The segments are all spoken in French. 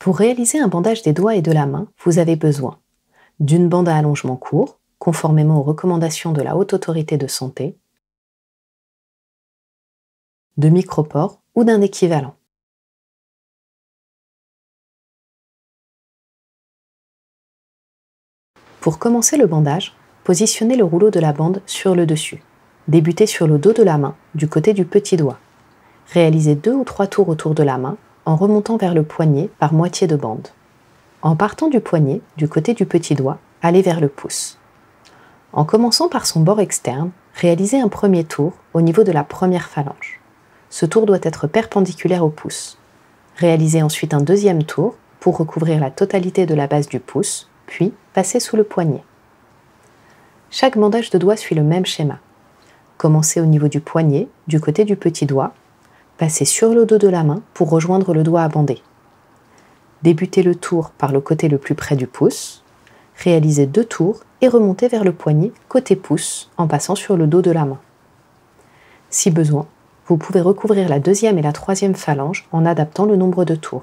Pour réaliser un bandage des doigts et de la main, vous avez besoin d'une bande à allongement court, conformément aux recommandations de la Haute Autorité de Santé, de micropores ou d'un équivalent. Pour commencer le bandage, positionnez le rouleau de la bande sur le dessus. Débutez sur le dos de la main, du côté du petit doigt. Réalisez 2 ou 3 tours autour de la main en remontant vers le poignet par moitié de bande. En partant du poignet, du côté du petit doigt, allez vers le pouce. En commençant par son bord externe, réalisez un premier tour au niveau de la première phalange. Ce tour doit être perpendiculaire au pouce. Réalisez ensuite un deuxième tour pour recouvrir la totalité de la base du pouce, puis passez sous le poignet. Chaque bandage de doigt suit le même schéma. Commencez au niveau du poignet, du côté du petit doigt, passez sur le dos de la main pour rejoindre le doigt à bander. Débutez le tour par le côté le plus près du pouce, réalisez 2 tours et remontez vers le poignet côté pouce en passant sur le dos de la main. Si besoin, vous pouvez recouvrir la deuxième et la troisième phalange en adaptant le nombre de tours.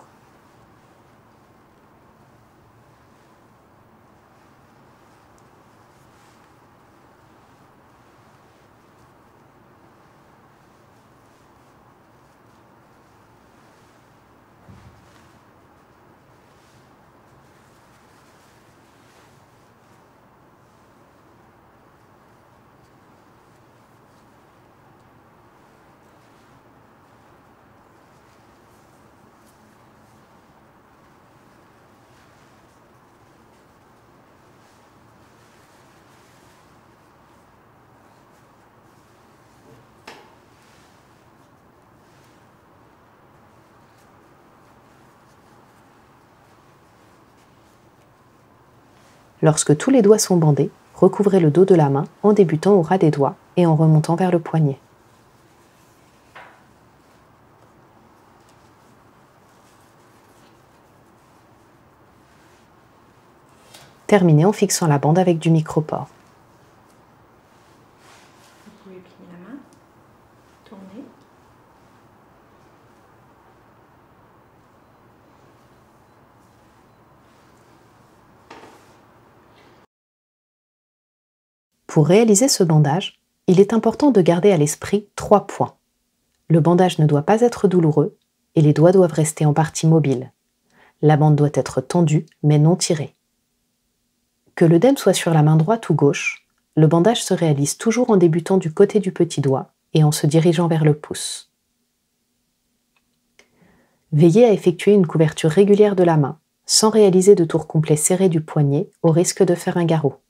Lorsque tous les doigts sont bandés, recouvrez le dos de la main en débutant au ras des doigts et en remontant vers le poignet. Terminez en fixant la bande avec du micropore. Vous pouvez plier la main, tourner. Pour réaliser ce bandage, il est important de garder à l'esprit 3 points. Le bandage ne doit pas être douloureux et les doigts doivent rester en partie mobiles. La bande doit être tendue mais non tirée. Que l'œdème soit sur la main droite ou gauche, le bandage se réalise toujours en débutant du côté du petit doigt et en se dirigeant vers le pouce. Veillez à effectuer une couverture régulière de la main, sans réaliser de tour complet serré du poignet au risque de faire un garrot.